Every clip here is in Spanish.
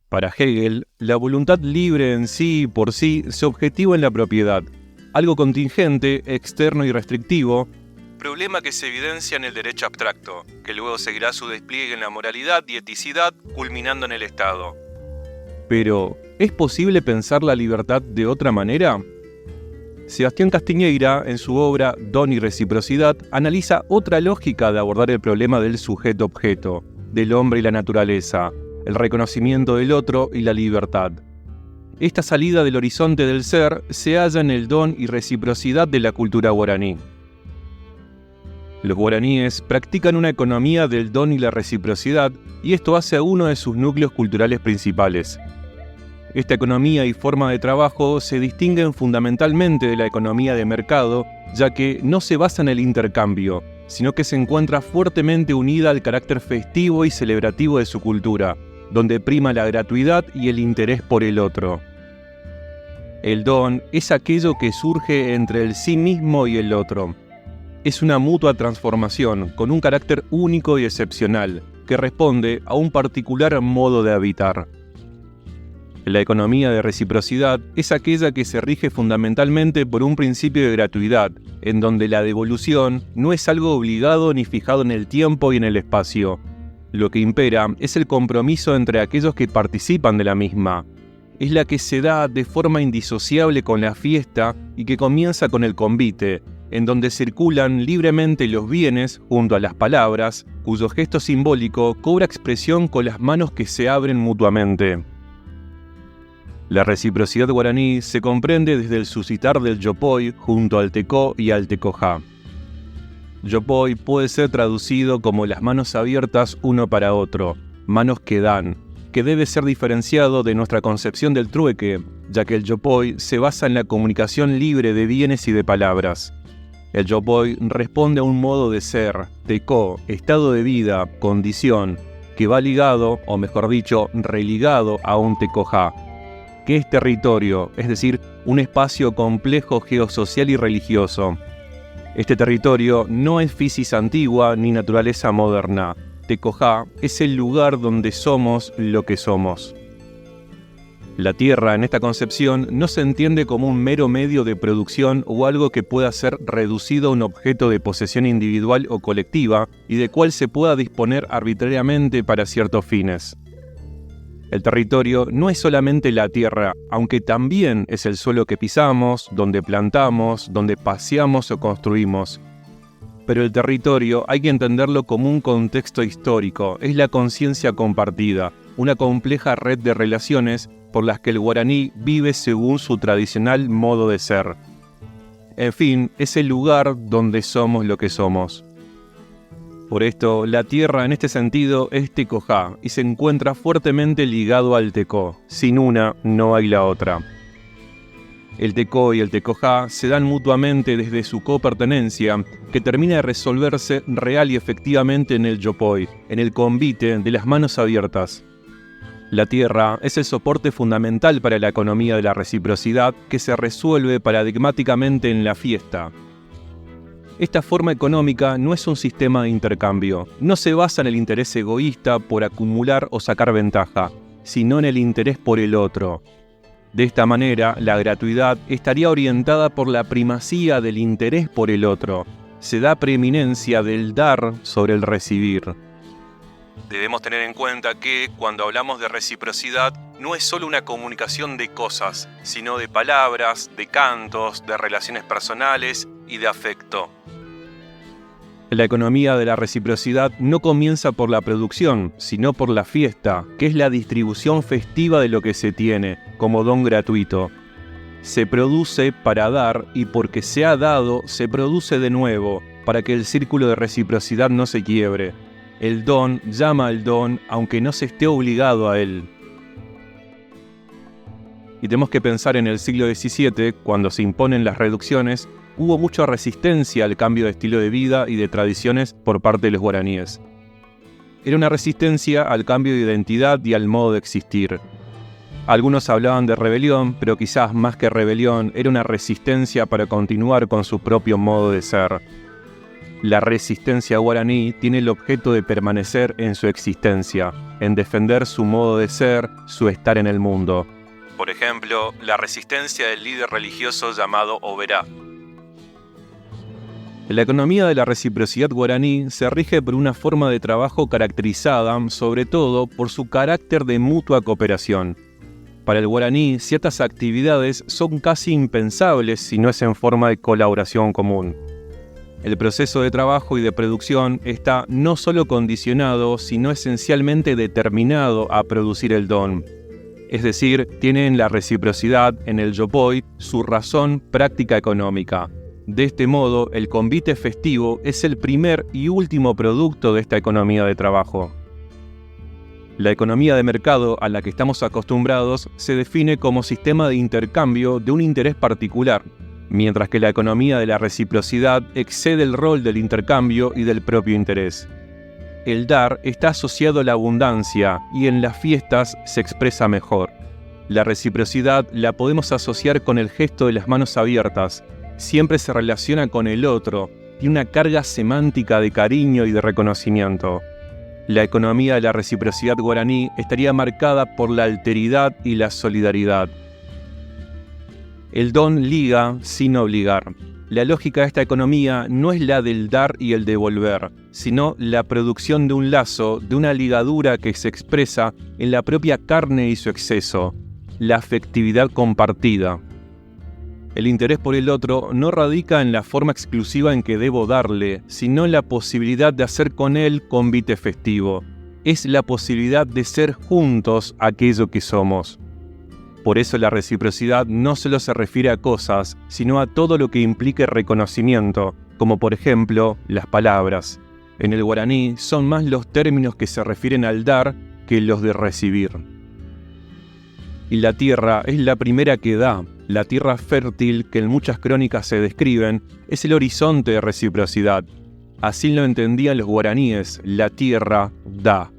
Para Hegel, la voluntad libre en sí y por sí se objetiva en la propiedad, algo contingente, externo y restrictivo, problema que se evidencia en el derecho abstracto, que luego seguirá su despliegue en la moralidad y eticidad, culminando en el Estado. Pero, ¿es posible pensar la libertad de otra manera? Sebastián Castiñeira, en su obra Don y Reciprocidad, analiza otra lógica de abordar el problema del sujeto-objeto, del hombre y la naturaleza, el reconocimiento del otro y la libertad. Esta salida del horizonte del ser se halla en el don y reciprocidad de la cultura guaraní. Los guaraníes practican una economía del don y la reciprocidad, y esto hace a uno de sus núcleos culturales principales. Esta economía y forma de trabajo se distinguen fundamentalmente de la economía de mercado, ya que no se basa en el intercambio, sino que se encuentra fuertemente unida al carácter festivo y celebrativo de su cultura, donde prima la gratuidad y el interés por el otro. El don es aquello que surge entre el sí mismo y el otro. Es una mutua transformación con un carácter único y excepcional, que responde a un particular modo de habitar. La economía de reciprocidad es aquella que se rige fundamentalmente por un principio de gratuidad, en donde la devolución no es algo obligado ni fijado en el tiempo y en el espacio. Lo que impera es el compromiso entre aquellos que participan de la misma. Es la que se da de forma indisociable con la fiesta y que comienza con el convite, en donde circulan libremente los bienes junto a las palabras, cuyo gesto simbólico cobra expresión con las manos que se abren mutuamente. La reciprocidad guaraní se comprende desde el suscitar del yopoy junto al tecó y al tecojá. Yopoy puede ser traducido como las manos abiertas uno para otro, manos que dan, que debe ser diferenciado de nuestra concepción del trueque, ya que el yopoy se basa en la comunicación libre de bienes y de palabras. El yopoy responde a un modo de ser, tecó, estado de vida, condición, que va ligado, o mejor dicho, religado a un tecojá, que es territorio, es decir, un espacio complejo geosocial y religioso. Este territorio no es fisis antigua ni naturaleza moderna. Tecojá es el lugar donde somos lo que somos. La tierra, en esta concepción, no se entiende como un mero medio de producción o algo que pueda ser reducido a un objeto de posesión individual o colectiva y de cual se pueda disponer arbitrariamente para ciertos fines. El territorio no es solamente la tierra, aunque también es el suelo que pisamos, donde plantamos, donde paseamos o construimos. Pero el territorio hay que entenderlo como un contexto histórico, es la conciencia compartida, una compleja red de relaciones por las que el guaraní vive según su tradicional modo de ser. En fin, es el lugar donde somos lo que somos. Por esto, la tierra en este sentido es tecojá y se encuentra fuertemente ligado al tecó. Sin una, no hay la otra. El tecó y el tecojá se dan mutuamente desde su copertenencia, que termina de resolverse real y efectivamente en el yopoy, en el convite de las manos abiertas. La tierra es el soporte fundamental para la economía de la reciprocidad que se resuelve paradigmáticamente en la fiesta. Esta forma económica no es un sistema de intercambio, no se basa en el interés egoísta por acumular o sacar ventaja, sino en el interés por el otro. De esta manera, la gratuidad estaría orientada por la primacía del interés por el otro. Se da preeminencia del dar sobre el recibir. Debemos tener en cuenta que, cuando hablamos de reciprocidad, no es solo una comunicación de cosas, sino de palabras, de cantos, de relaciones personales y de afecto. La economía de la reciprocidad no comienza por la producción, sino por la fiesta, que es la distribución festiva de lo que se tiene, como don gratuito. Se produce para dar y porque se ha dado, se produce de nuevo, para que el círculo de reciprocidad no se quiebre. El don llama al don aunque no se esté obligado a él. Y tenemos que pensar en el siglo XVII, cuando se imponen las reducciones, hubo mucha resistencia al cambio de estilo de vida y de tradiciones por parte de los guaraníes. Era una resistencia al cambio de identidad y al modo de existir. Algunos hablaban de rebelión, pero quizás más que rebelión, era una resistencia para continuar con su propio modo de ser. La resistencia guaraní tiene el objeto de permanecer en su existencia, en defender su modo de ser, su estar en el mundo. Por ejemplo, la resistencia del líder religioso llamado Oberá. La economía de la reciprocidad guaraní se rige por una forma de trabajo caracterizada, sobre todo, por su carácter de mutua cooperación. Para el guaraní, ciertas actividades son casi impensables si no es en forma de colaboración común. El proceso de trabajo y de producción está no solo condicionado, sino esencialmente determinado a producir el don. Es decir, tiene en la reciprocidad, en el yopoi, su razón práctica económica. De este modo, el convite festivo es el primer y último producto de esta economía de trabajo. La economía de mercado a la que estamos acostumbrados se define como sistema de intercambio de un interés particular, mientras que la economía de la reciprocidad excede el rol del intercambio y del propio interés. El dar está asociado a la abundancia y en las fiestas se expresa mejor. La reciprocidad la podemos asociar con el gesto de las manos abiertas. Siempre se relaciona con el otro, tiene una carga semántica de cariño y de reconocimiento. La economía de la reciprocidad guaraní estaría marcada por la alteridad y la solidaridad. El don liga sin obligar. La lógica de esta economía no es la del dar y el devolver, sino la producción de un lazo, de una ligadura que se expresa en la propia carne y su exceso, la afectividad compartida. El interés por el otro no radica en la forma exclusiva en que debo darle, sino en la posibilidad de hacer con él convite festivo. Es la posibilidad de ser juntos aquello que somos. Por eso la reciprocidad no solo se refiere a cosas, sino a todo lo que implique reconocimiento, como por ejemplo las palabras. En el guaraní son más los términos que se refieren al dar que los de recibir. Y la tierra es la primera que da. La tierra fértil, que en muchas crónicas se describen, es el horizonte de reciprocidad. Así lo entendían los guaraníes, la tierra da.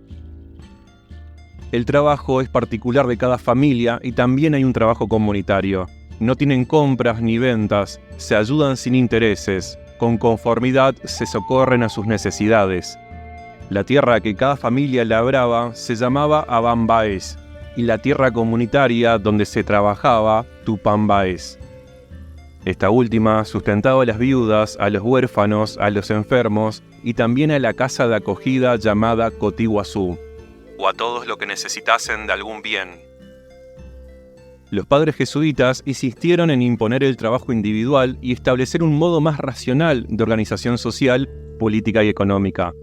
El trabajo es particular de cada familia y también hay un trabajo comunitario. No tienen compras ni ventas, se ayudan sin intereses, con conformidad se socorren a sus necesidades. La tierra que cada familia labraba se llamaba Abambaes, y la tierra comunitaria donde se trabajaba Tupambaes. Esta última sustentaba a las viudas, a los huérfanos, a los enfermos y también a la casa de acogida llamada Cotiguazú, o a todos los que necesitasen de algún bien. Los padres jesuitas insistieron en imponer el trabajo individual y establecer un modo más racional de organización social, política y económica.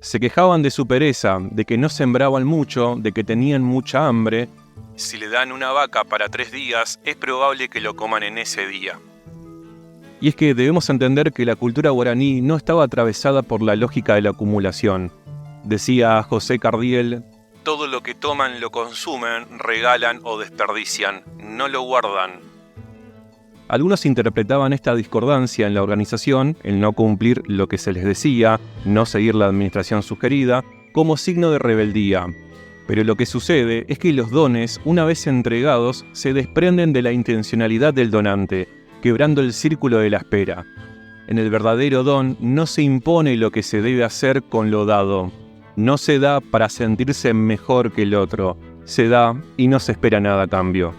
Se quejaban de su pereza, de que no sembraban mucho, de que tenían mucha hambre. Si le dan una vaca para 3 días, es probable que lo coman en ese día. Y es que debemos entender que la cultura guaraní no estaba atravesada por la lógica de la acumulación. Decía José Cardiel, todo lo que toman lo consumen, regalan o desperdician, no lo guardan. Algunos interpretaban esta discordancia en la organización, el no cumplir lo que se les decía, no seguir la administración sugerida, como signo de rebeldía. Pero lo que sucede es que los dones, una vez entregados, se desprenden de la intencionalidad del donante, quebrando el círculo de la espera. En el verdadero don no se impone lo que se debe hacer con lo dado. No se da para sentirse mejor que el otro, se da y no se espera nada a cambio.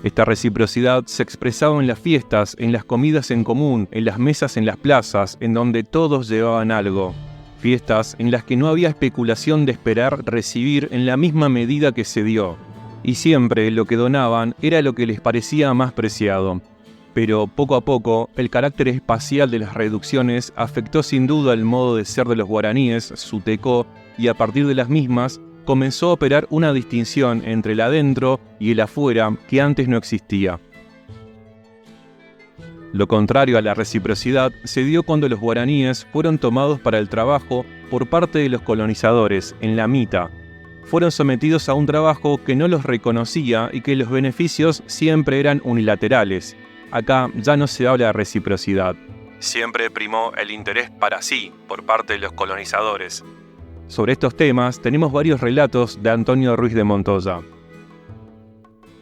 Esta reciprocidad se expresaba en las fiestas, en las comidas en común, en las mesas en las plazas, en donde todos llevaban algo. Fiestas en las que no había especulación de esperar recibir en la misma medida que se dio. Y siempre lo que donaban era lo que les parecía más preciado. Pero poco a poco, el carácter espacial de las reducciones afectó sin duda el modo de ser de los guaraníes, su tecó, y a partir de las mismas, comenzó a operar una distinción entre el adentro y el afuera que antes no existía. Lo contrario a la reciprocidad se dio cuando los guaraníes fueron tomados para el trabajo por parte de los colonizadores, en la mita. Fueron sometidos a un trabajo que no los reconocía y que los beneficios siempre eran unilaterales. Acá ya no se habla de reciprocidad. Siempre primó el interés para sí por parte de los colonizadores. Sobre estos temas tenemos varios relatos de Antonio Ruiz de Montoya.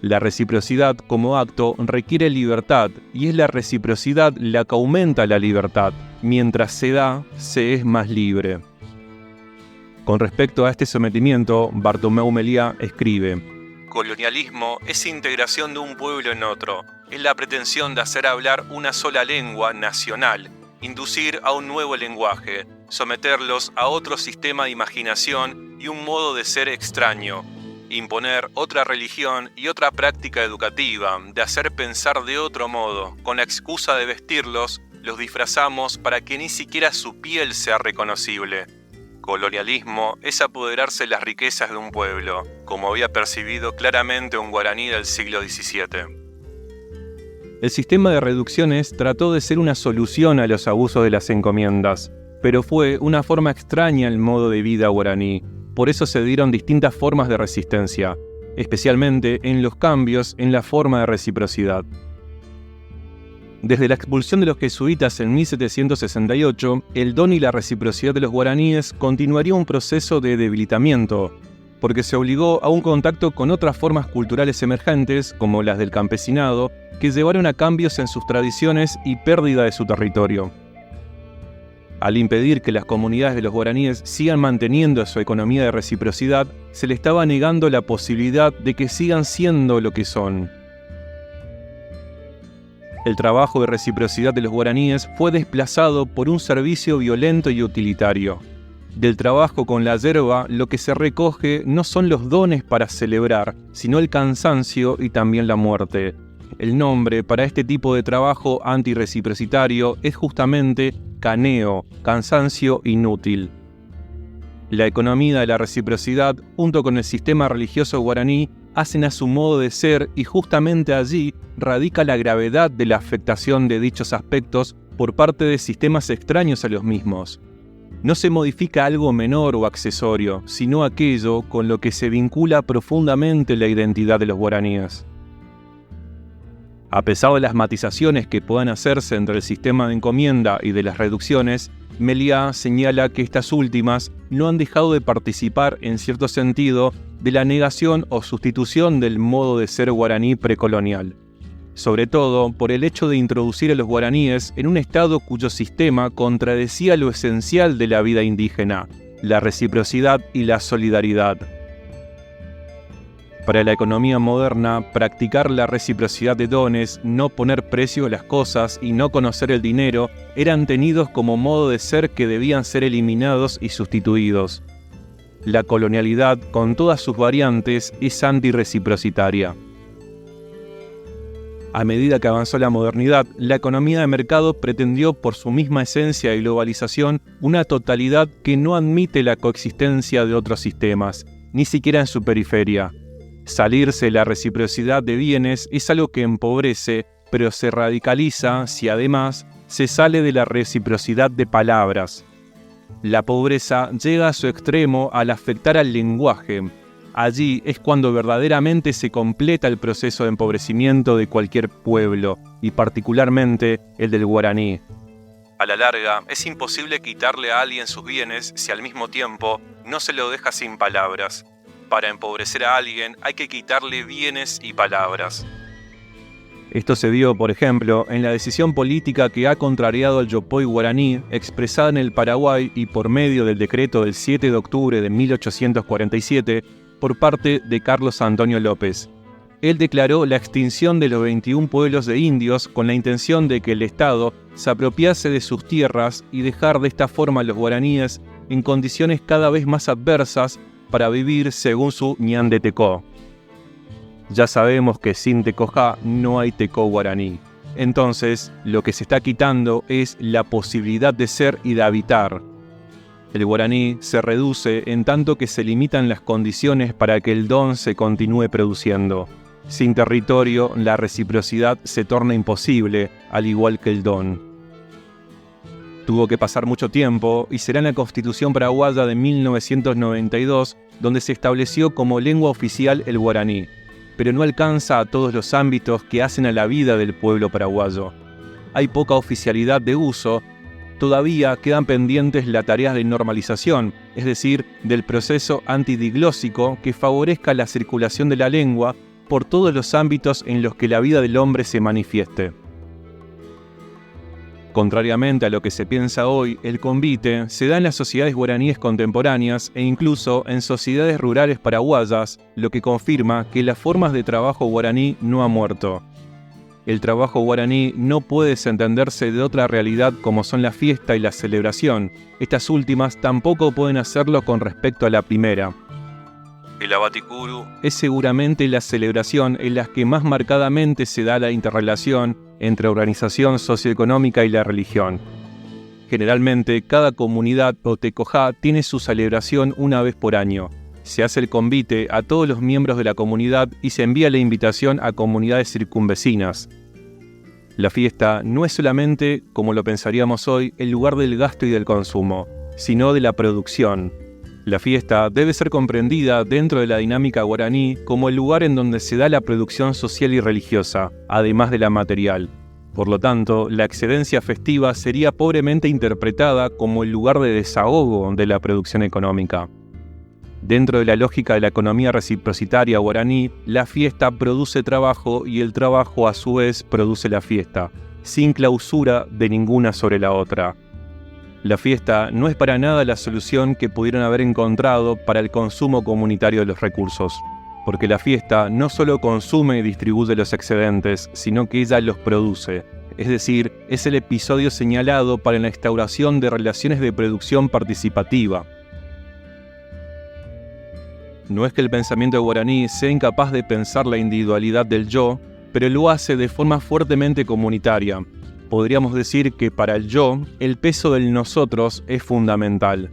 La reciprocidad como acto requiere libertad y es la reciprocidad la que aumenta la libertad. Mientras se da, se es más libre. Con respecto a este sometimiento, Bartomeu Meliá escribe: colonialismo es integración de un pueblo en otro. Es la pretensión de hacer hablar una sola lengua nacional, inducir a un nuevo lenguaje, someterlos a otro sistema de imaginación y un modo de ser extraño, imponer otra religión y otra práctica educativa, de hacer pensar de otro modo. Con la excusa de vestirlos, los disfrazamos para que ni siquiera su piel sea reconocible. Colonialismo es apoderarse de las riquezas de un pueblo, como había percibido claramente un guaraní del siglo XVII. El sistema de reducciones trató de ser una solución a los abusos de las encomiendas, pero fue una forma extraña al modo de vida guaraní. Por eso se dieron distintas formas de resistencia, especialmente en los cambios en la forma de reciprocidad. Desde la expulsión de los jesuitas en 1768, el don y la reciprocidad de los guaraníes continuaría un proceso de debilitamiento, porque se obligó a un contacto con otras formas culturales emergentes, como las del campesinado, que llevaron a cambios en sus tradiciones y pérdida de su territorio. Al impedir que las comunidades de los guaraníes sigan manteniendo su economía de reciprocidad, se le estaba negando la posibilidad de que sigan siendo lo que son. El trabajo de reciprocidad de los guaraníes fue desplazado por un servicio violento y utilitario. Del trabajo con la yerba, lo que se recoge no son los dones para celebrar, sino el cansancio y también la muerte. El nombre para este tipo de trabajo antirreciprocitario es justamente caneo, cansancio inútil. La economía de la reciprocidad, junto con el sistema religioso guaraní, hacen a su modo de ser y justamente allí radica la gravedad de la afectación de dichos aspectos por parte de sistemas extraños a los mismos. No se modifica algo menor o accesorio, sino aquello con lo que se vincula profundamente la identidad de los guaraníes. A pesar de las matizaciones que puedan hacerse entre el sistema de encomienda y de las reducciones, Meliá señala que estas últimas no han dejado de participar, en cierto sentido, de la negación o sustitución del modo de ser guaraní precolonial, sobre todo por el hecho de introducir a los guaraníes en un estado cuyo sistema contradecía lo esencial de la vida indígena, la reciprocidad y la solidaridad. Para la economía moderna, practicar la reciprocidad de dones, no poner precio a las cosas y no conocer el dinero eran tenidos como modo de ser que debían ser eliminados y sustituidos. La colonialidad, con todas sus variantes, es antirreciprocitaria. A medida que avanzó la modernidad, la economía de mercado pretendió por su misma esencia y globalización una totalidad que no admite la coexistencia de otros sistemas, ni siquiera en su periferia. Salirse de la reciprocidad de bienes es algo que empobrece, pero se radicaliza si además se sale de la reciprocidad de palabras. La pobreza llega a su extremo al afectar al lenguaje. Allí es cuando verdaderamente se completa el proceso de empobrecimiento de cualquier pueblo, y particularmente el del guaraní. A la larga, es imposible quitarle a alguien sus bienes si al mismo tiempo no se lo deja sin palabras. Para empobrecer a alguien hay que quitarle bienes y palabras. Esto se vio, por ejemplo, en la decisión política que ha contrariado al yopoy guaraní, expresada en el Paraguay y por medio del decreto del 7 de octubre de 1847, por parte de Carlos Antonio López. Él declaró la extinción de los 21 pueblos de indios con la intención de que el Estado se apropiase de sus tierras y dejar de esta forma a los guaraníes en condiciones cada vez más adversas para vivir según su ñan de Tecó. Ya sabemos que sin Tecojá no hay Tecó guaraní. Entonces, lo que se está quitando es la posibilidad de ser y de habitar. El guaraní se reduce en tanto que se limitan las condiciones para que el don se continúe produciendo. Sin territorio, la reciprocidad se torna imposible, al igual que el don. Tuvo que pasar mucho tiempo y será en la Constitución paraguaya de 1992 donde se estableció como lengua oficial el guaraní, pero no alcanza a todos los ámbitos que hacen a la vida del pueblo paraguayo. Hay poca oficialidad de uso. Todavía quedan pendientes las tareas de normalización, es decir, del proceso antidiglósico que favorezca la circulación de la lengua por todos los ámbitos en los que la vida del hombre se manifieste. Contrariamente a lo que se piensa hoy, el convite se da en las sociedades guaraníes contemporáneas e incluso en sociedades rurales paraguayas, lo que confirma que las formas de trabajo guaraní no han muerto. El trabajo guaraní no puede desentenderse de otra realidad como son la fiesta y la celebración. Estas últimas tampoco pueden hacerlo con respecto a la primera. El Abaticuru es seguramente la celebración en la que más marcadamente se da la interrelación entre organización socioeconómica y la religión. Generalmente, cada comunidad o tecojá tiene su celebración una vez por año. Se hace el convite a todos los miembros de la comunidad y se envía la invitación a comunidades circunvecinas. La fiesta no es solamente, como lo pensaríamos hoy, el lugar del gasto y del consumo, sino de la producción. La fiesta debe ser comprendida dentro de la dinámica guaraní como el lugar en donde se da la producción social y religiosa, además de la material. Por lo tanto, la excedencia festiva sería pobremente interpretada como el lugar de desahogo de la producción económica. Dentro de la lógica de la economía reciprocitaria guaraní, la fiesta produce trabajo y el trabajo a su vez produce la fiesta, sin clausura de ninguna sobre la otra. La fiesta no es para nada la solución que pudieron haber encontrado para el consumo comunitario de los recursos, porque la fiesta no solo consume y distribuye los excedentes, sino que ella los produce, es decir, es el episodio señalado para la instauración de relaciones de producción participativa. No es que el pensamiento guaraní sea incapaz de pensar la individualidad del yo, pero lo hace de forma fuertemente comunitaria. Podríamos decir que para el yo, el peso del nosotros es fundamental.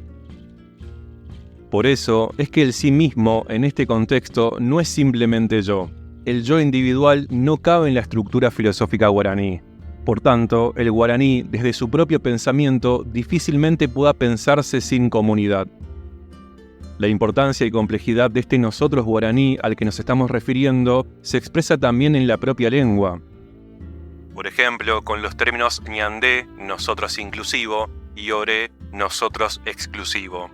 Por eso es que el sí mismo en este contexto no es simplemente yo. El yo individual no cabe en la estructura filosófica guaraní. Por tanto, el guaraní, desde su propio pensamiento, difícilmente pueda pensarse sin comunidad. La importancia y complejidad de este nosotros guaraní al que nos estamos refiriendo se expresa también en la propia lengua. Por ejemplo, con los términos ñandé, nosotros inclusivo, y oré, nosotros exclusivo.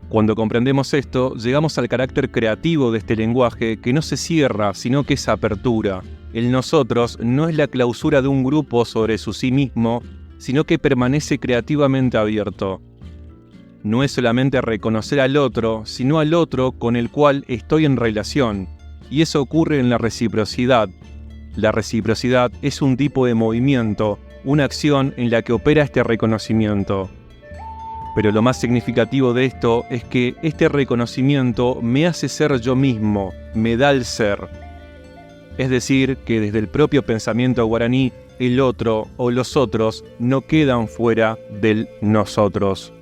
Cuando comprendemos esto, llegamos al carácter creativo de este lenguaje que no se cierra, sino que es apertura. El nosotros no es la clausura de un grupo sobre su sí mismo, sino que permanece creativamente abierto. No es solamente reconocer al otro, sino al otro con el cual estoy en relación, y eso ocurre en la reciprocidad. La reciprocidad es un tipo de movimiento, una acción en la que opera este reconocimiento. Pero lo más significativo de esto es que este reconocimiento me hace ser yo mismo, me da el ser. Es decir, que desde el propio pensamiento guaraní, el otro o los otros no quedan fuera del nosotros.